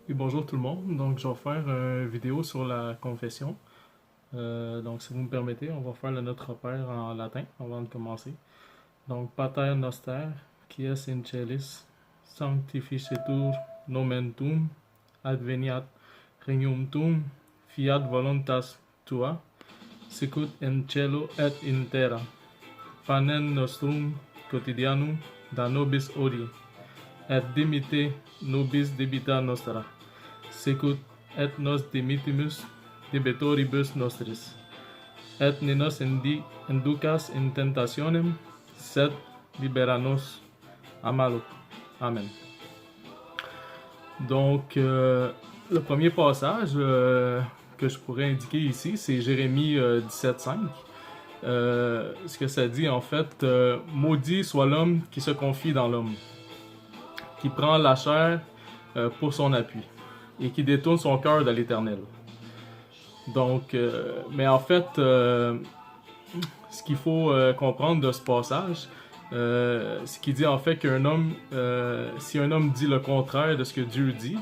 Et bonjour tout le monde, donc je vais faire une vidéo sur la confession. Donc si vous me permettez, on va faire le Notre Père en latin avant de commencer. Donc Pater Noster, qui es in celis, sanctificetur nomen tuum, adveniat regnum tuum, fiat voluntas tua, sicut in cielo et in terra. Panem nostrum quotidianum da nobis hodie, et dimitte nobis debita nostra, sicut et nos dimittimus debitoribus nostris, et ne nos inducas in tentationem, sed libera nos a malo. Amen. Donc, le premier passage que je pourrais indiquer ici, c'est Jérémie 17,5. Ce que ça dit en fait, maudit soit l'homme qui se confie dans l'homme, qui prend la chair pour son appui et qui détourne son cœur de l'Éternel. Donc, mais en fait, ce qu'il faut comprendre de ce passage, ce qui dit en fait qu'un homme, si un homme dit le contraire de ce que Dieu dit,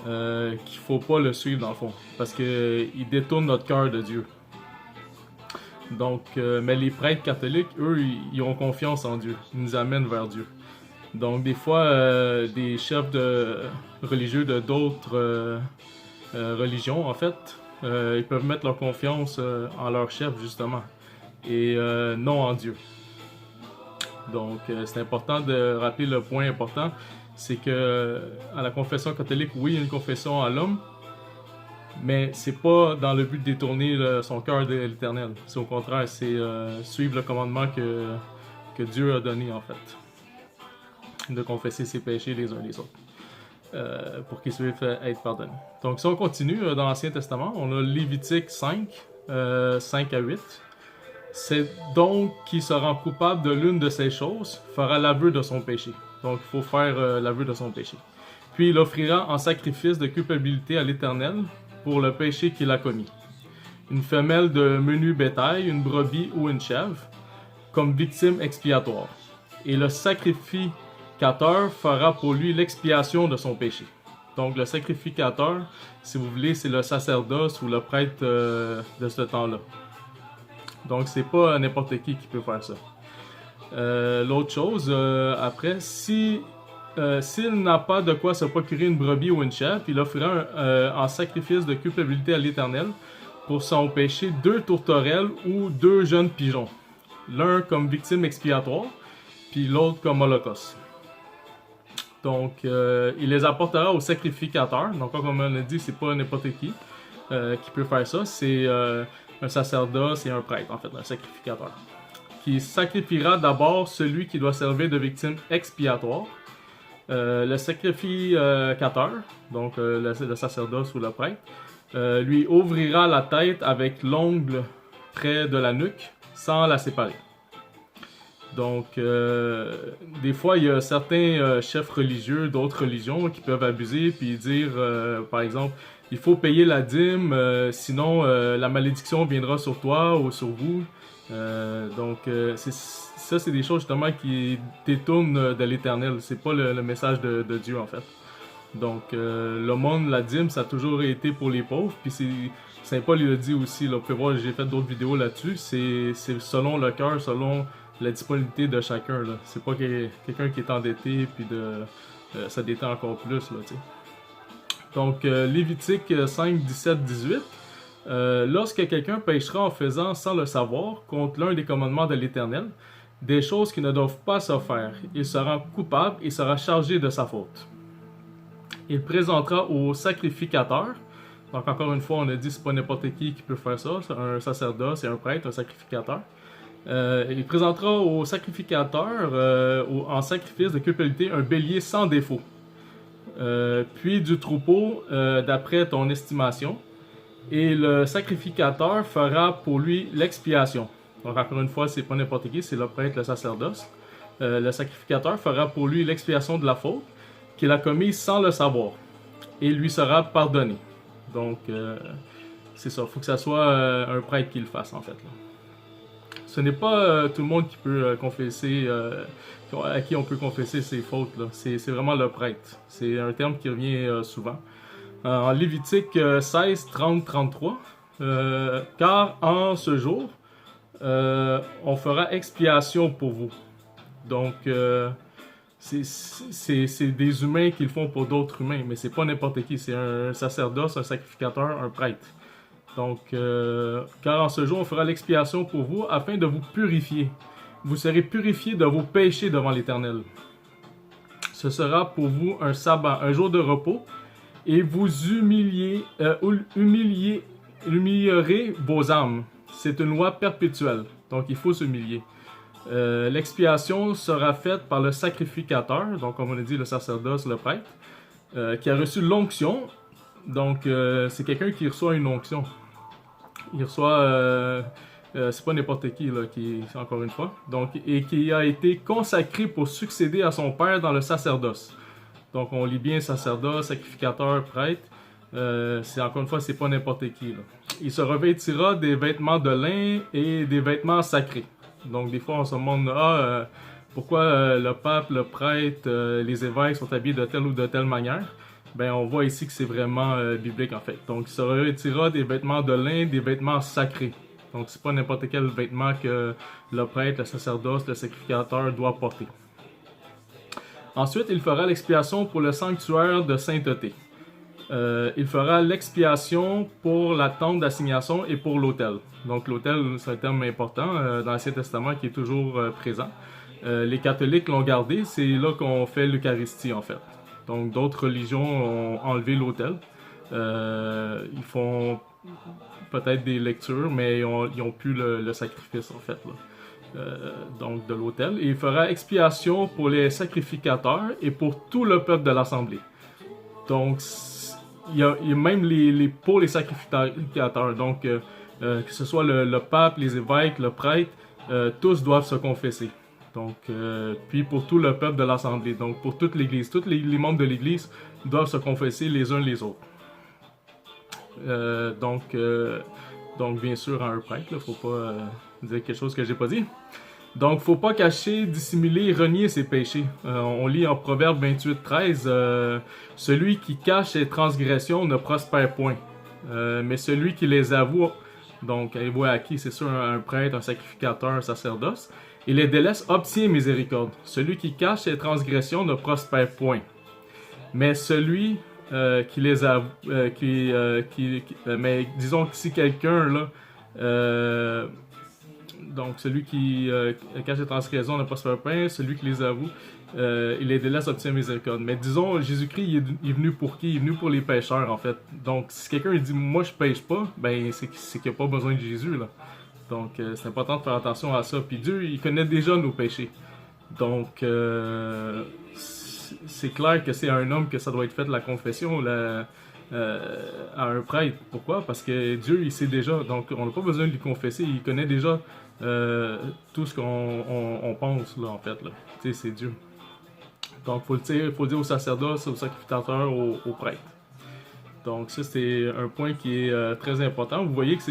qu'il faut pas le suivre dans le fond, parce qu'il détourne notre cœur de Dieu. Donc, mais les prêtres catholiques, eux, ils ont confiance en Dieu, ils nous amènent vers Dieu. Donc, des fois, des chefs religieux de d'autres religions, en fait, ils peuvent mettre leur confiance en leur chef, justement, et non en Dieu. Donc, c'est important de rappeler le point important, c'est que à la confession catholique, oui, il y a une confession à l'homme, mais c'est pas dans le but de détourner son cœur de l'Éternel. C'est au contraire, c'est suivre le commandement que Dieu a donné, en fait, de confesser ses péchés les uns les autres, pour qu'ils puissent être pardonnés. Donc, si on continue dans l'Ancien Testament, on a Lévitique 5, 5 à 8. C'est donc qui se rend coupable de l'une de ces choses fera l'aveu de son péché. Donc, il faut faire l'aveu de son péché. Puis, il offrira en sacrifice de culpabilité à l'Éternel pour le péché qu'il a commis. Une femelle de menu bétail, une brebis ou une chèvre, comme victime expiatoire. Et le sacrificateur fera pour lui l'expiation de son péché. Donc, le sacrificateur, si vous voulez, c'est le sacerdoce ou le prêtre de ce temps-là. Donc, c'est pas n'importe qui peut faire ça. L'autre chose, après, s'il n'a pas de quoi se procurer une brebis ou une chèvre, il offrira en sacrifice de culpabilité à l'Éternel pour son péché 2 tourterelles ou 2 jeunes pigeons. L'un comme victime expiatoire, puis l'autre comme holocauste. Donc, il les apportera au sacrificateur. Donc, comme on a dit, c'est pas n'importe qui peut faire ça. C'est un sacerdoce et un prêtre, en fait, un sacrificateur, qui sacrifiera d'abord celui qui doit servir de victime expiatoire. Le sacrificateur, donc le sacerdoce ou le prêtre, lui ouvrira la tête avec l'ongle près de la nuque, sans la séparer. Donc, des fois, il y a certains chefs religieux d'autres religions qui peuvent abuser puis dire, par exemple, il faut payer la dîme, sinon la malédiction viendra sur toi ou sur vous. Donc, ça, c'est des choses justement qui détournent de l'Éternel. C'est pas le message de Dieu en fait. Donc, le monde, la dîme, ça a toujours été pour les pauvres. Puis Saint Paul il a dit aussi, là, vous pouvez voir, j'ai fait d'autres vidéos là-dessus. C'est selon le cœur, selon la disponibilité de chacun. Là. C'est pas quelqu'un qui est endetté puis ça détend encore plus. Là, t'sais. Donc, Lévitique 5, 17, 18. Lorsque quelqu'un péchera en faisant sans le savoir contre l'un des commandements de l'Éternel, des choses qui ne doivent pas se faire, il sera coupable et sera chargé de sa faute. Il présentera au sacrificateur. Donc encore une fois, on a dit c'est pas n'importe qui peut faire ça. C'est un sacerdoce, c'est un prêtre, un sacrificateur. Il présentera au sacrificateur en sacrifice de culpabilité un bélier sans défaut. Puis du troupeau d'après ton estimation. Et le sacrificateur fera pour lui l'expiation. Donc encore une fois, c'est pas n'importe qui, c'est le prêtre, le sacerdoce. Le sacrificateur fera pour lui l'expiation de la faute qu'il a commise sans le savoir. Et lui sera pardonné. Donc, c'est ça. Il faut que ça soit un prêtre qui le fasse, en fait. Là. Ce n'est pas tout le monde qui peut confesser, à qui on peut confesser ses fautes. C'est vraiment le prêtre. C'est un terme qui revient souvent. En Lévitique 16, 30, 33. Car en ce jour, on fera expiation pour vous. Donc, c'est des humains qui le font pour d'autres humains, mais c'est pas n'importe qui. C'est un sacerdoce, un sacrificateur, un prêtre. Donc, car en ce jour, on fera l'expiation pour vous afin de vous purifier. Vous serez purifiés de vos péchés devant l'Éternel. Ce sera pour vous un sabbat, un jour de repos, et vous humilierez vos âmes. C'est une loi perpétuelle, donc il faut s'humilier. L'expiation sera faite par le sacrificateur, donc comme on a dit, le sacerdoce, le prêtre, qui a reçu l'onction. Donc c'est quelqu'un qui reçoit une onction. Il reçoit, c'est pas n'importe qui, là, encore une fois, donc, et qui a été consacré pour succéder à son père dans le sacerdoce. Donc on lit bien sacerdoce, sacrificateur, prêtre. C'est encore une fois, c'est pas n'importe qui, là. Il se revêtira des vêtements de lin et des vêtements sacrés. Donc des fois on se demande pourquoi le pape, le prêtre, les évêques sont habillés de telle ou de telle manière. Ben on voit ici que c'est vraiment biblique en fait. Donc il se revêtira des vêtements de lin, des vêtements sacrés. Donc c'est pas n'importe quel vêtement que le prêtre, le sacerdoce, le sacrificateur doit porter. Ensuite, il fera l'expiation pour le sanctuaire de sainteté. Il fera l'expiation pour la tente d'assignation et pour l'autel. Donc l'autel, c'est un terme important dans l'Ancien Testament qui est toujours présent. Les catholiques l'ont gardé, c'est là qu'on fait l'Eucharistie en fait. Donc d'autres religions ont enlevé l'autel. Ils font peut-être des lectures, mais ils ont plus le sacrifice en fait, là. Donc de l'autel. Et il fera expiation pour les sacrificateurs et pour tout le peuple de l'Assemblée. Donc il y a même pour les sacrificateurs. Donc que ce soit le pape, les évêques, le prêtre, tous doivent se confesser. Donc, puis pour tout le peuple de l'Assemblée, donc pour toute l'Église, tous les membres de l'Église doivent se confesser les uns les autres. Donc bien sûr, à un prêtre, il ne faut pas dire quelque chose que j'ai pas dit. Donc, faut pas cacher, dissimuler, renier ses péchés. On lit en Proverbe 28, 13, celui qui cache ses transgressions ne prospère point, mais celui qui les avoue, donc elle voit à qui, c'est sûr, un prêtre, un sacrificateur, un sacerdoce, et les délaisse obtient miséricorde. Celui qui cache ses transgressions ne prospère point, mais celui qui les avoue, mais disons que si quelqu'un là, donc celui qui cache ses transgressions ne prospère point, celui qui les avoue, il les délaisse obtient miséricorde. Mais disons, Jésus-Christ il est venu pour qui? Il est venu pour les pécheurs en fait. Donc si quelqu'un dit moi je pêche pas, ben c'est qu'il n'y a pas besoin de Jésus là. Donc c'est important de faire attention à ça. Puis Dieu il connaît déjà nos péchés. Donc c'est clair que c'est à un homme que ça doit être fait la confession à un prêtre. Pourquoi? Parce que Dieu il sait déjà. Donc on n'a pas besoin de lui confesser. Il connaît déjà tout ce qu'on pense là en fait là. Tu sais, c'est Dieu. Donc faut le dire au sacerdoce, au sacrificateur, au prêtre. Donc ça c'est un point qui est très important. Vous voyez que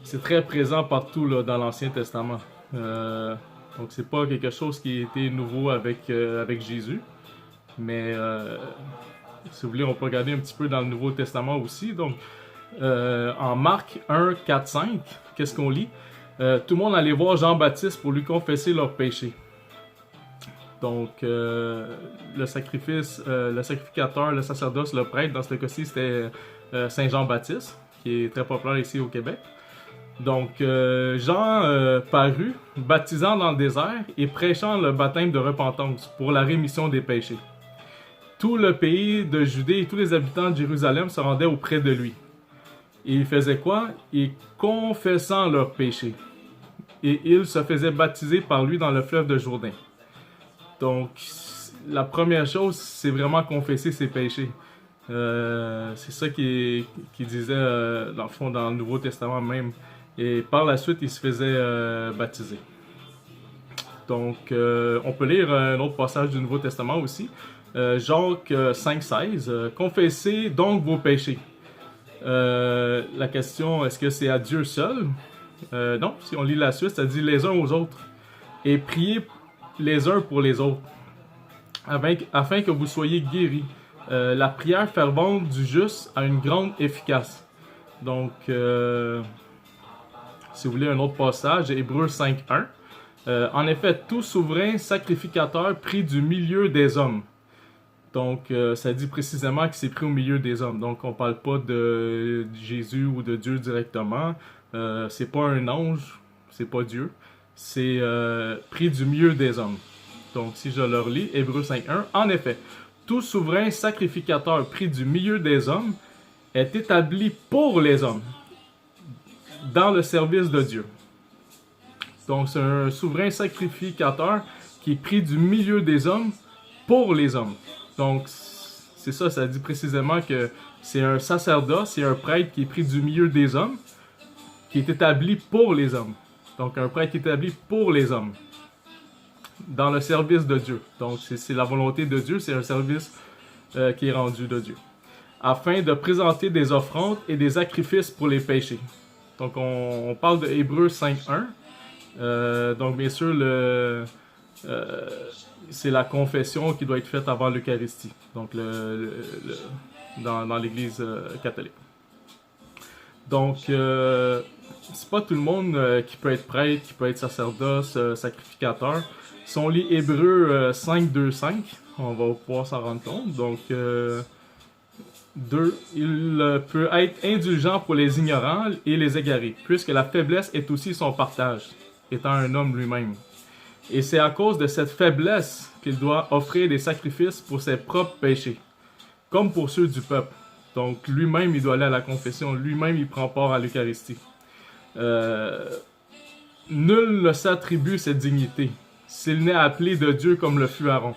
c'est très présent partout là, dans l'Ancien Testament. Donc c'est pas quelque chose qui a été nouveau avec Jésus. Mais si vous voulez, on peut regarder un petit peu dans le Nouveau Testament aussi. Donc en Marc 1, 4, 5, qu'est-ce qu'on lit? Tout le monde allait voir Jean-Baptiste pour lui confesser leurs péchés. Donc, le sacrificateur, le sacerdoce, le prêtre, dans ce cas-ci, c'était Saint Jean-Baptiste, qui est très populaire ici au Québec. Donc, Jean parut, baptisant dans le désert et prêchant le baptême de repentance pour la rémission des péchés. Tout le pays de Judée et tous les habitants de Jérusalem se rendaient auprès de lui. Et il faisait quoi? Et confessant leurs péchés. Et ils se faisaient baptiser par lui dans le fleuve de Jourdain. Donc, la première chose, c'est vraiment confesser ses péchés. C'est ça qu'il disait, dans le fond, dans le Nouveau Testament même. Et par la suite, il se faisait baptiser. Donc, on peut lire un autre passage du Nouveau Testament aussi. Jacques 5,16. Confessez donc vos péchés. La question, est-ce que c'est à Dieu seul? Non, si on lit la suite, ça dit les uns aux autres. Et priez les uns pour les autres, afin que vous soyez guéris. La prière fervente du juste a une grande efficace. Donc, si vous voulez un autre passage, Hébreux 5.1. En effet, tout souverain sacrificateur pris du milieu des hommes. Donc, ça dit précisément qu'il s'est pris au milieu des hommes. Donc, on ne parle pas de Jésus ou de Dieu directement. C'est pas un ange, c'est pas Dieu. C'est pris du milieu des hommes. Donc, si je le relis, Hébreux 5.1. En effet, tout souverain sacrificateur pris du milieu des hommes est établi pour les hommes, dans le service de Dieu. Donc, c'est un souverain sacrificateur qui est pris du milieu des hommes pour les hommes. Donc, c'est ça, ça dit précisément que c'est un sacerdoce, c'est un prêtre qui est pris du milieu des hommes, qui est établi pour les hommes. Donc, un prêtre qui est établi pour les hommes, dans le service de Dieu. Donc, c'est la volonté de Dieu, c'est un service qui est rendu de Dieu. Afin de présenter des offrandes et des sacrifices pour les péchés. Donc, on parle de Hébreux 5.1. Donc, bien sûr, c'est la confession qui doit être faite avant l'Eucharistie, donc dans l'Église catholique. Donc, c'est pas tout le monde qui peut être prêtre, qui peut être sacerdoce, sacrificateur. Si on lit Hébreux 5.2.5, on va pouvoir s'en rendre compte. Donc, 2. Il peut être indulgent pour les ignorants et les égarés, puisque la faiblesse est aussi son partage, étant un homme lui-même. Et c'est à cause de cette faiblesse qu'il doit offrir des sacrifices pour ses propres péchés, comme pour ceux du peuple. Donc lui-même, il doit aller à la confession, lui-même, il prend part à l'Eucharistie. Nul ne s'attribue cette dignité, s'il n'est appelé de Dieu comme le fut Aaron.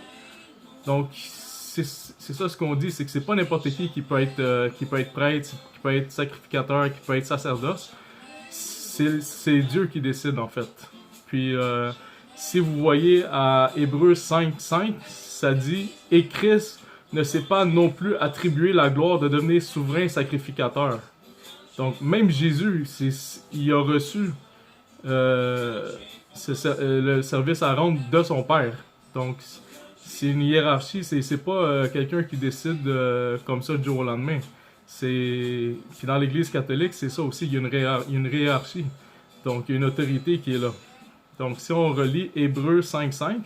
Donc, c'est ça ce qu'on dit, c'est que c'est pas n'importe qui peut être prêtre, qui peut être sacrificateur, qui peut être sacerdoce. C'est Dieu qui décide en fait. Puis si vous voyez à Hébreux 5.5, ça dit « Et Christ ne s'est pas non plus attribué la gloire de devenir souverain sacrificateur. » Donc même Jésus, il a reçu le service à rendre de son Père. Donc c'est une hiérarchie, c'est pas quelqu'un qui décide comme ça du jour au lendemain. Puis dans l'Église catholique, c'est ça aussi, il y a une hiérarchie. Donc il y a une autorité qui est là. Donc si on relit Hébreux 5.5,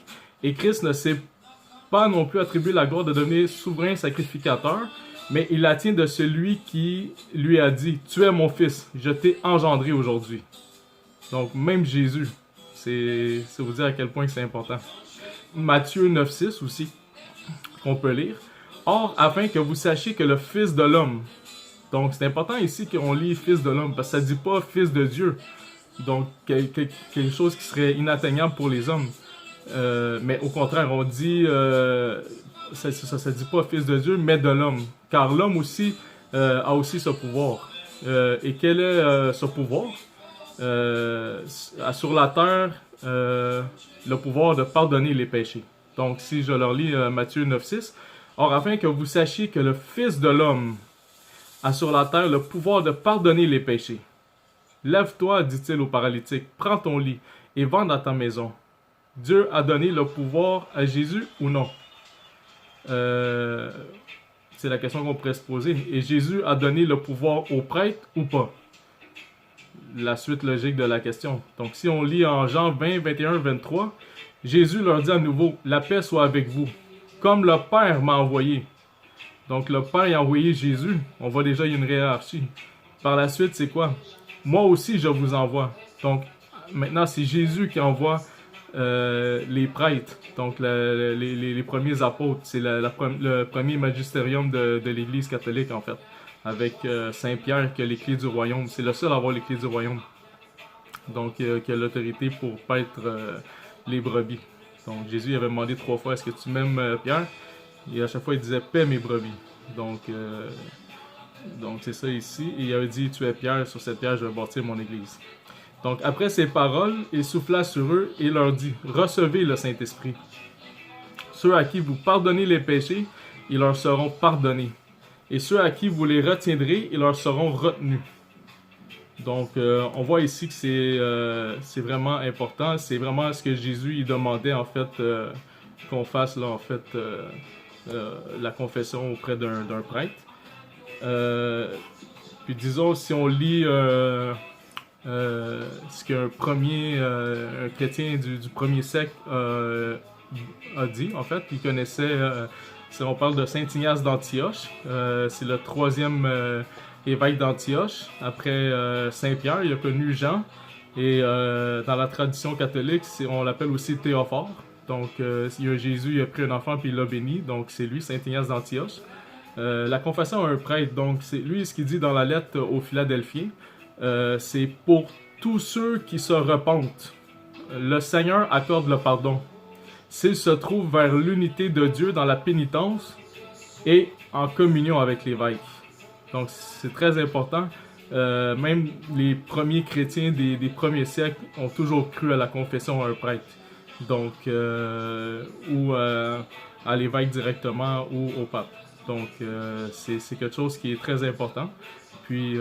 et Christ ne s'est pas non plus attribué la gloire de devenir souverain sacrificateur, mais il la tient de celui qui lui a dit « Tu es mon fils, je t'ai engendré aujourd'hui. » Donc même Jésus, c'est vous dire à quel point c'est important. Matthieu 9.6 aussi, qu'on peut lire. « Or, afin que vous sachiez que le Fils de l'homme... » Donc, c'est important ici qu'on lit « Fils de l'homme », parce que ça ne dit pas « Fils de Dieu ». Donc, quelque chose qui serait inatteignable pour les hommes. Mais au contraire, on dit... ça ne dit pas « Fils de Dieu », mais de l'homme. Car l'homme aussi a aussi ce pouvoir. Et quel est ce pouvoir? Sur la terre... le pouvoir de pardonner les péchés. Donc, si je leur lis Matthieu 9.6, « Or, afin que vous sachiez que le Fils de l'homme a sur la terre le pouvoir de pardonner les péchés. Lève-toi, dit-il au paralytique, prends ton lit et va dans ta maison. » Dieu a donné le pouvoir à Jésus ou non? C'est la question qu'on pourrait se poser. Et Jésus a donné le pouvoir aux prêtres ou pas? La suite logique de la question. Donc, si on lit en Jean 20, 21, 23, Jésus leur dit à nouveau, « La paix soit avec vous, comme le Père m'a envoyé. » Donc, le Père a envoyé Jésus. On voit déjà, il y a une hiérarchie. Par la suite, c'est quoi? « Moi aussi, je vous envoie. » Donc, maintenant, c'est Jésus qui envoie les prêtres, donc les premiers apôtres. C'est le premier magistérium de l'Église catholique, en fait. Avec Saint-Pierre qui a les clés du royaume. C'est le seul à avoir les clés du royaume. Donc, qui a l'autorité pour paître les brebis. Donc, Jésus avait demandé 3 fois, « Est-ce que tu m'aimes, Pierre? » Et à chaque fois, il disait, « Paix mes brebis. » Donc c'est ça ici. Et il avait dit, « Tu es Pierre, sur cette pierre, je vais bâtir mon église. » Donc, après ces paroles, il souffla sur eux et leur dit, « Recevez le Saint-Esprit. Ceux à qui vous pardonnez les péchés, ils leur seront pardonnés. Et ceux à qui vous les retiendrez, ils leur seront retenus. » Donc, on voit ici que c'est vraiment important. C'est vraiment ce que Jésus il demandait, en fait, qu'on fasse, là, en fait, la confession auprès d'un prêtre. Puis disons, si on lit ce qu'un un chrétien du premier siècle a dit, en fait, il connaissait, si on parle de Saint Ignace d'Antioche, c'est le troisième évêque d'Antioche. Après Saint Pierre, il a connu Jean. Et dans la tradition catholique, on l'appelle aussi Théophore. Donc, Jésus il a pris un enfant puis il l'a béni. Donc, c'est lui, Saint Ignace d'Antioche. La confession à un prêtre, donc, c'est lui ce qu'il dit dans la lettre aux Philadelphiens. C'est pour tous ceux qui se repentent. Le Seigneur accorde le pardon. S'ils se trouvent vers l'unité de Dieu dans la pénitence et en communion avec l'évêque. Donc, c'est très important. Même les premiers chrétiens des premiers siècles ont toujours cru à la confession à un prêtre. Donc, ou à l'évêque directement ou au pape. Donc, c'est quelque chose qui est très important. Puis,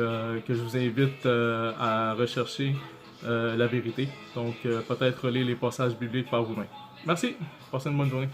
que je vous invite à rechercher la vérité. Donc, peut-être lire les passages bibliques par vous-même. Merci. Passez une bonne journée.